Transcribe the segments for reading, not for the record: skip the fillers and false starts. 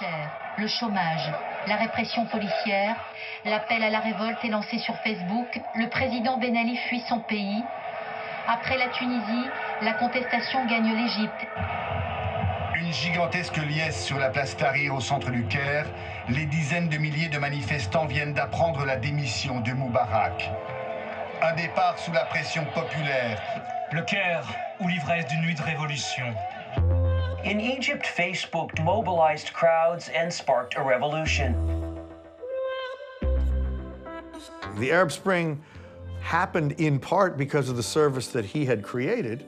chère, le chômage, la répression policière, l'appel à la révolte est lancé sur Facebook, le président Ben Ali fuit son pays. Après la Tunisie, la contestation gagne l'Égypte. Une gigantesque liesse sur la place Tahrir au centre du Caire. Les dizaines de milliers de manifestants viennent d'apprendre la démission de Moubarak. Un départ sous la pression populaire. Le Caire ou l'ivresse d'une nuit de révolution. In Egypt, Facebook mobilized crowds and sparked a revolution. The Arab Spring happened in part because of the service that he had created,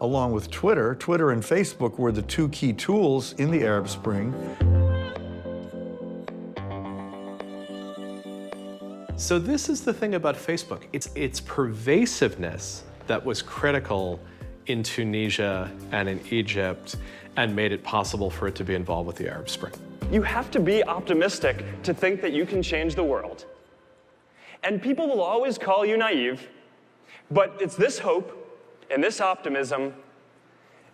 along with Twitter. Twitter and Facebook were the two key tools in the Arab Spring. So this is the thing about Facebook. It's its pervasiveness that was critical in Tunisia and in Egypt and made it possible for it to be involved with the Arab Spring. You have to be optimistic to think that you can change the world. And people will always call you naive, but it's this hope and this optimism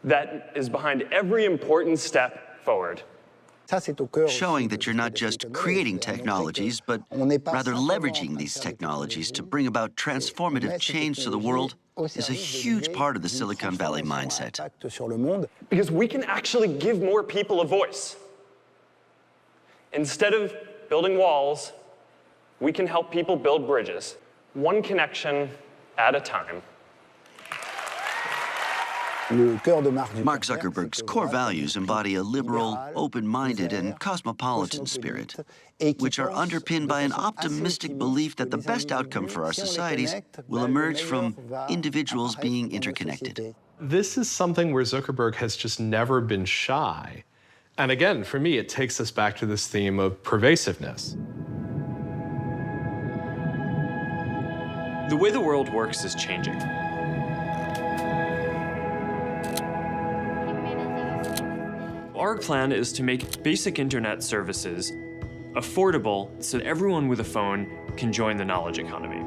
that is behind every important step forward. Showing that you're not just creating technologies, but rather leveraging these technologies to bring about transformative change to the world is a huge part of the Silicon Valley mindset. Because we can actually give more people a voice. Instead of building walls, we can help people build bridges, one connection at a time. Mark Zuckerberg's core values embody a liberal, open-minded, and cosmopolitan spirit, which are underpinned by an optimistic belief that the best outcome for our societies will emerge from individuals being interconnected. This is something where Zuckerberg has just never been shy. And again, for me, it takes us back to this theme of pervasiveness. The way the world works is changing. Our plan is to make basic internet services affordable so that everyone with a phone can join the knowledge economy.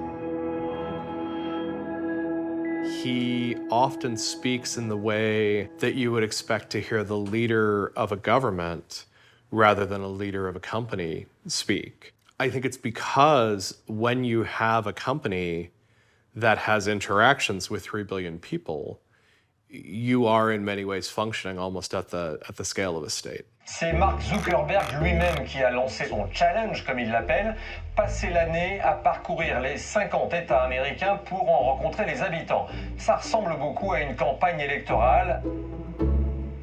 He often speaks in the way that you would expect to hear the leader of a government rather than a leader of a company speak. I think it's because when you have a company that has interactions with 3 billion people, you are in many ways functioning almost at the scale of a state. C'est Mark Zuckerberg lui-même qui a lancé son challenge, comme il l'appelle, passer l'année à parcourir les 50 États américains pour en rencontrer les habitants. Ça ressemble beaucoup à une campagne électorale.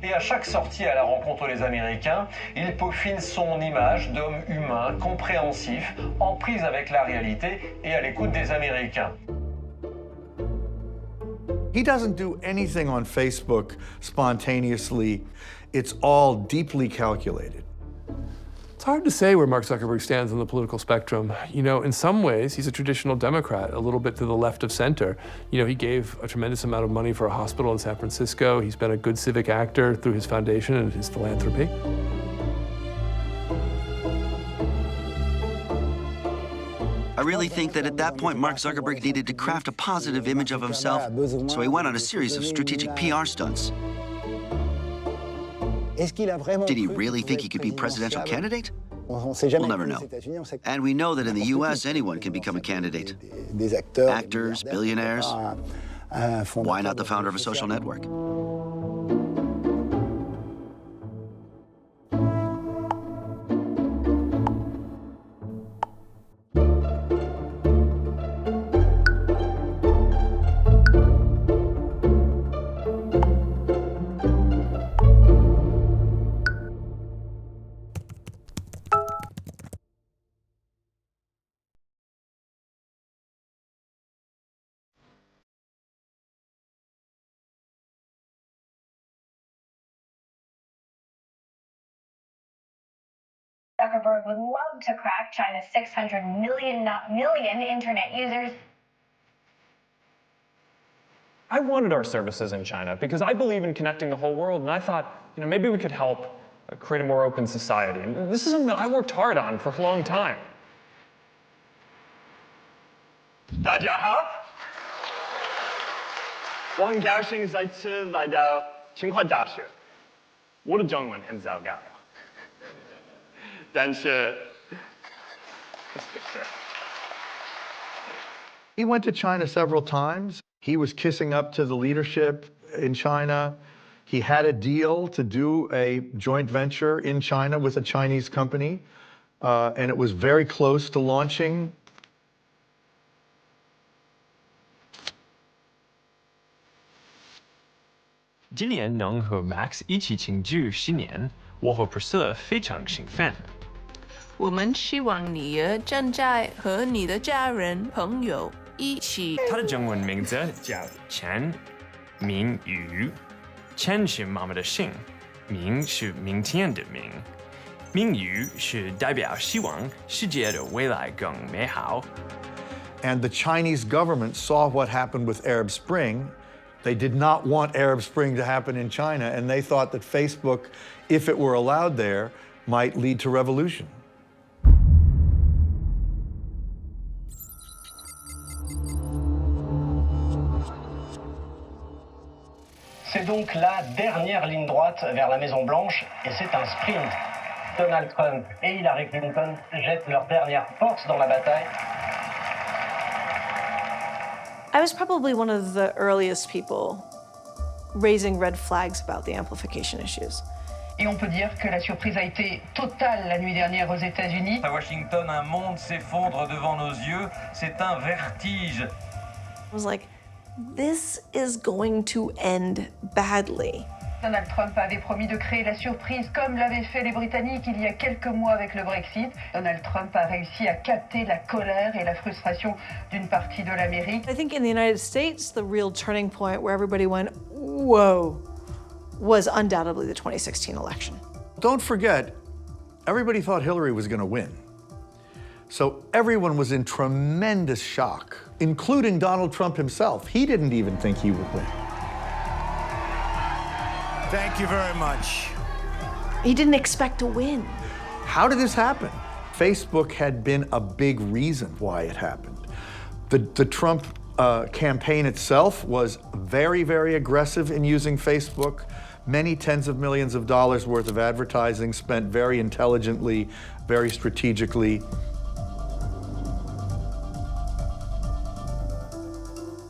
Et à chaque sortie à la rencontre des Américains, il peaufine son image d'homme humain, compréhensif, en prise avec la réalité et à l'écoute des Américains. He doesn't do anything on Facebook spontaneously. It's all deeply calculated. It's hard to say where Mark Zuckerberg stands on the political spectrum. You know, in some ways, he's a traditional Democrat, a little bit to the left of center. You know, he gave a tremendous amount of money for a hospital in San Francisco. He's been a good civic actor through his foundation and his philanthropy. I really think that at that point, Mark Zuckerberg needed to craft a positive image of himself, so he went on a series of strategic PR stunts. Did he really think he could be presidential candidate? We'll never know. And we know that in the US, anyone can become a candidate. Actors, billionaires. Why not the founder of a social network? Zuckerberg would love to crack China's 600 million internet users. I wanted our services in China because I believe in connecting the whole world, and I thought, you know, maybe we could help create a more open society. And this is something that I worked hard on for a long time. 大家好，我很高兴再次来到清华大学。我的中文很糟糕。但是 He went to China several times. He was kissing up to the leadership in China. He had a deal to do a joint venture in China with a Chinese company, and it was very close to launching.今年能和 Max 一起庆祝新年，我和 Priscilla 非常兴奋。我们希望你儿正在和你的家人朋友一起。他的中文名字叫钱明宇，钱是妈妈的姓，明是明天的明，明宇是代表希望世界的未来更美好。And the Chinese government saw what happened with Arab Spring. They did not want Arab Spring to happen in China, and they thought that Facebook, if it were allowed there, might lead to revolution. C'est donc la dernière ligne droite vers la Maison-Blanche, et c'est un sprint. Donald Trump et Hillary Clinton jettent leur dernière force dans la bataille. I was probably one of the earliest people raising red flags about the amplification issues. Et on peut dire que la surprise a été totale la nuit dernière aux États-Unis. À Washington, un monde s'effondre devant nos yeux. C'est un vertige. I was like, this is going to end badly. Donald Trump avait promis de créer la surprise comme l'avaient fait les Britanniques il y a quelques mois avec le Brexit. Donald Trump a réussi à capter la colère et la frustration d'une partie de l'Amérique. I think in the United States, the real turning point where everybody went, whoa, was undoubtedly the 2016 election. Don't forget, everybody thought Hillary was going to win. So everyone was in tremendous shock, including Donald Trump himself. He didn't even think he would win. Thank you very much. He didn't expect to win. How did this happen? Facebook had been a big reason why it happened. The Trump campaign itself was very, very aggressive in using Facebook. Many tens of millions of dollars worth of advertising spent very intelligently, very strategically.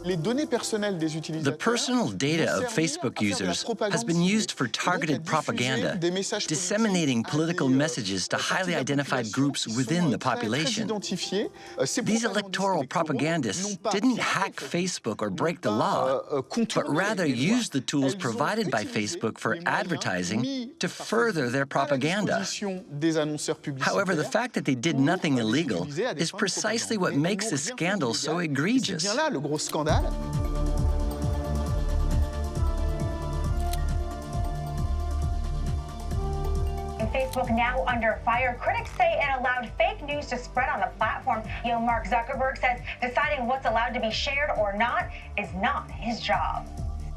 The personal data of Facebook users has been used for targeted propaganda, disseminating political messages to highly identified groups within the population. These electoral propagandists didn't hack Facebook or break the law, but rather used the tools provided by Facebook for advertising to further their propaganda. However, the fact that they did nothing illegal is precisely what makes this scandal so egregious. Facebook now under fire. Critics say it allowed fake news to spread on the platform. Mark Zuckerberg says deciding what's allowed to be shared or not is not his job.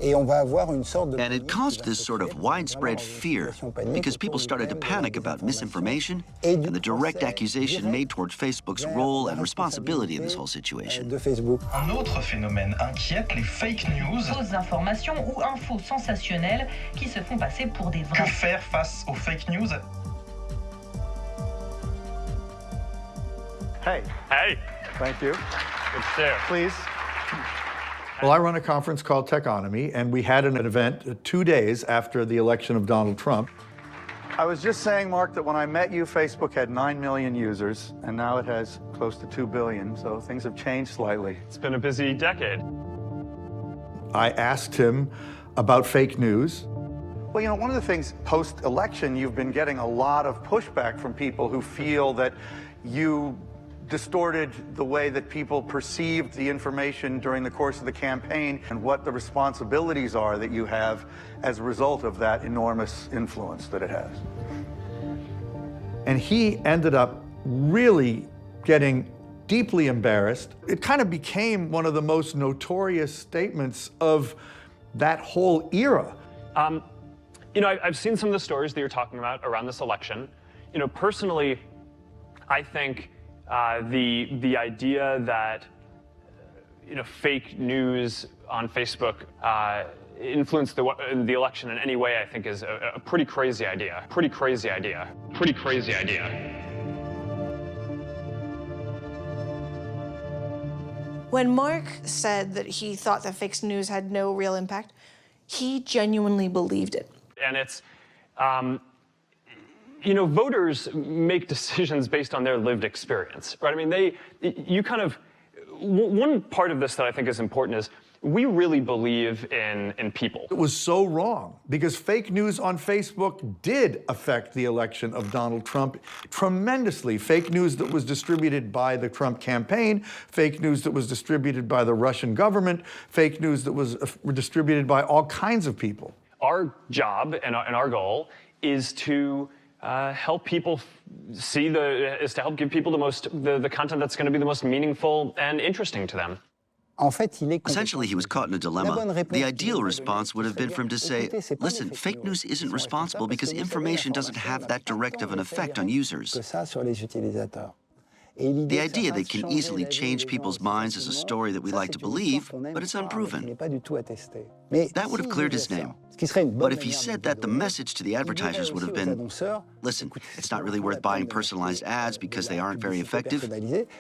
And it caused this sort of widespread fear because people started to panic about misinformation and the direct accusation made towards Facebook's role and responsibility in this whole situation. Un autre phénomène inquiète les fake news. Fausses informations ou infos sensationnelles qui se font passer pour des vrais. Que faire face aux fake news? Hey. Hey. Thank you. Good to see you. Please. Well, I run a conference called Techonomy, and we had an event 2 days after the election of Donald Trump. I was just saying, Mark, that when I met you, Facebook had 9 million users, and now it has close to 2 billion, so things have changed slightly. It's been a busy decade. I asked him about fake news. Well, you know, one of the things post-election, you've been getting a lot of pushback from people who feel that you distorted the way that people perceived the information during the course of the campaign and what the responsibilities are that you have as a result of that enormous influence that it has. And he ended up really getting deeply embarrassed. It kind of became one of the most notorious statements of that whole era. You know, I've seen some of the stories that you're talking about around this election. You know, personally, I think the idea that you know fake news on Facebook influence the election in any way, I think, is a pretty crazy idea. Pretty crazy idea. Pretty crazy idea. When Mark said that he thought that fake news had no real impact, he genuinely believed it. And it's, you know, voters make decisions based on their lived experience, right? I mean, one part of this that I think is important is we really believe in people. It was so wrong because fake news on Facebook did affect the election of Donald Trump tremendously. Fake news that was distributed by the Trump campaign, fake news that was distributed by the Russian government, fake news that was distributed by all kinds of people. Our job and our goal is to help people help give people the content that's going to be the most meaningful and interesting to them. Essentially, he was caught in a dilemma. The ideal response would have been for him to say, listen, fake news isn't responsible because information doesn't have that direct of an effect on users. The idea that can easily change people's minds is a story that we like to believe, but it's unproven. That would have cleared his name. But if he said that, the message to the advertisers would have been, listen, it's not really worth buying personalized ads because they aren't very effective.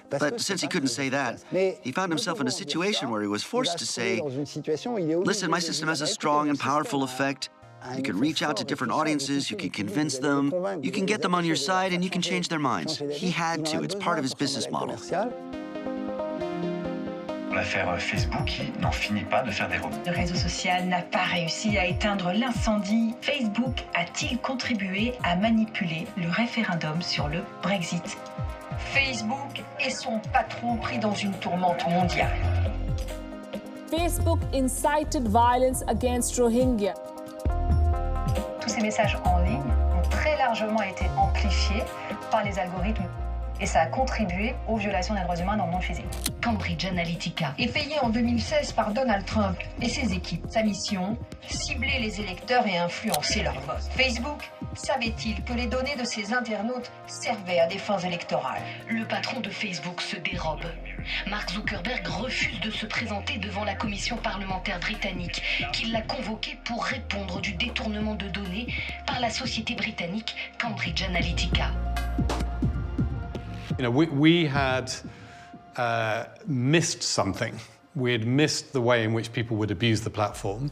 But since he couldn't say that, he found himself in a situation where he was forced to say, listen, my system has a strong and powerful effect. You can reach out to different audiences, you can convince them, you can get them on your side, and you can change their minds. He had to. It's part of his business model. L'affaire Facebook qui n'en finit pas de faire des rebonds. Le réseau social n'a pas réussi à éteindre l'incendie. Facebook a-t-il contribué à manipuler le référendum sur le Brexit? Facebook et son patron pris dans une tourmente mondiale. Facebook incited violence against Rohingya. Tous ces messages en ligne ont très largement été amplifiés par les algorithmes et ça a contribué aux violations des droits humains dans le monde physique. Cambridge Analytica. Effrayé en 2016 par Donald Trump et ses équipes, sa mission, cibler les électeurs et influencer leur vote. Facebook savait-il que les données de ses internautes servaient à des fins électorales? Le patron de Facebook se dérobe. Mark Zuckerberg refuse de se présenter devant la commission parlementaire britannique qui l'a convoqué pour répondre du détournement de données par la société britannique Cambridge Analytica. You know, we had missed something. We had missed the way in which people would abuse the platform.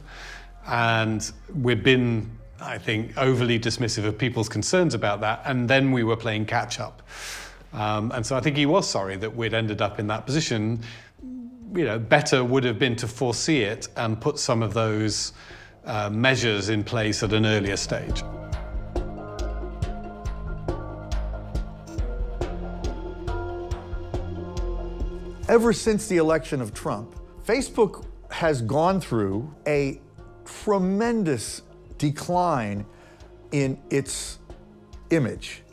And we'd been, I think, overly dismissive of people's concerns about that. And then we were playing catch up. And so I think he was sorry that we'd ended up in that position. You know, better would have been to foresee it and put some of those measures in place at an earlier stage. Ever since the election of Trump, Facebook has gone through a tremendous decline in its image.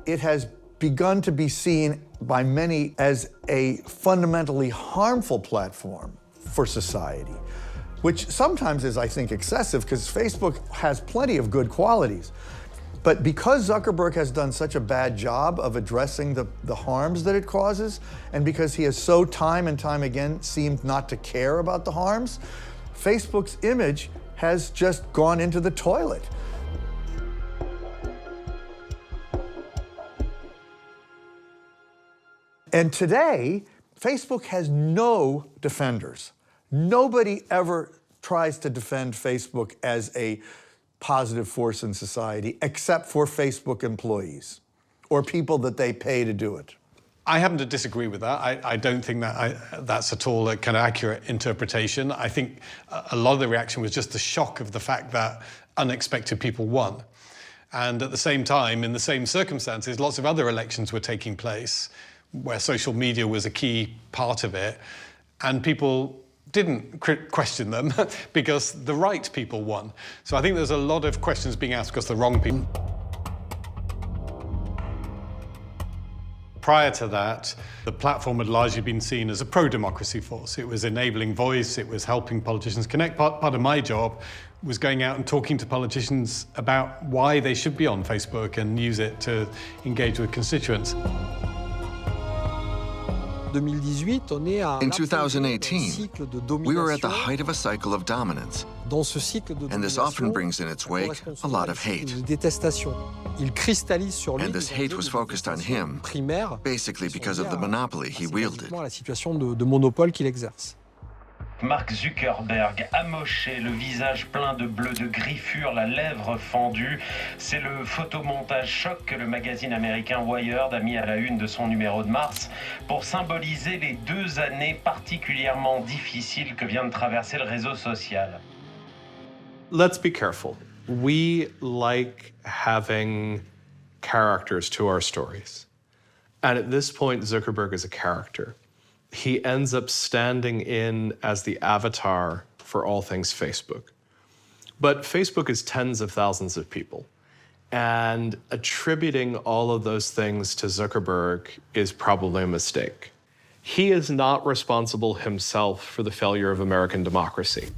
It has begun to be seen by many as a fundamentally harmful platform for society, which sometimes is, I think, excessive because Facebook has plenty of good qualities. But because Zuckerberg has done such a bad job of addressing the harms that it causes, and because he has so time and time again seemed not to care about the harms, Facebook's image has just gone into the toilet. And today, Facebook has no defenders. Nobody ever tries to defend Facebook as a positive force in society, except for Facebook employees or people that they pay to do it. I happen to disagree with that. I don't think that's at all a kind of accurate interpretation. I think a lot of the reaction was just the shock of the fact that unexpected people won. And at the same time, in the same circumstances, lots of other elections were taking place where social media was a key part of it, and people didn't question them because the right people won. So I think there's a lot of questions being asked because the wrong people. Prior to that, the platform had largely been seen as a pro-democracy force. It was enabling voice, it was helping politicians connect. Part of my job was going out and talking to politicians about why they should be on Facebook and use it to engage with constituents. In 2018, we were at the height of a cycle of dominance, and this often brings in its wake a lot of hate. And this hate was focused on him, basically because of the monopoly he wielded. Mark Zuckerberg, amoché, le visage plein de bleu, de griffures, la lèvre fendue. C'est le photomontage choc que le magazine américain Wired a mis à la une de son numéro de mars pour symboliser les 2 années particulièrement difficiles que vient de traverser le réseau social. Let's be careful. We like having characters to our stories. And at this point, Zuckerberg is a character. He ends up standing in as the avatar for all things Facebook. But Facebook is tens of thousands of people. And attributing all of those things to Zuckerberg is probably a mistake. He is not responsible himself for the failure of American democracy.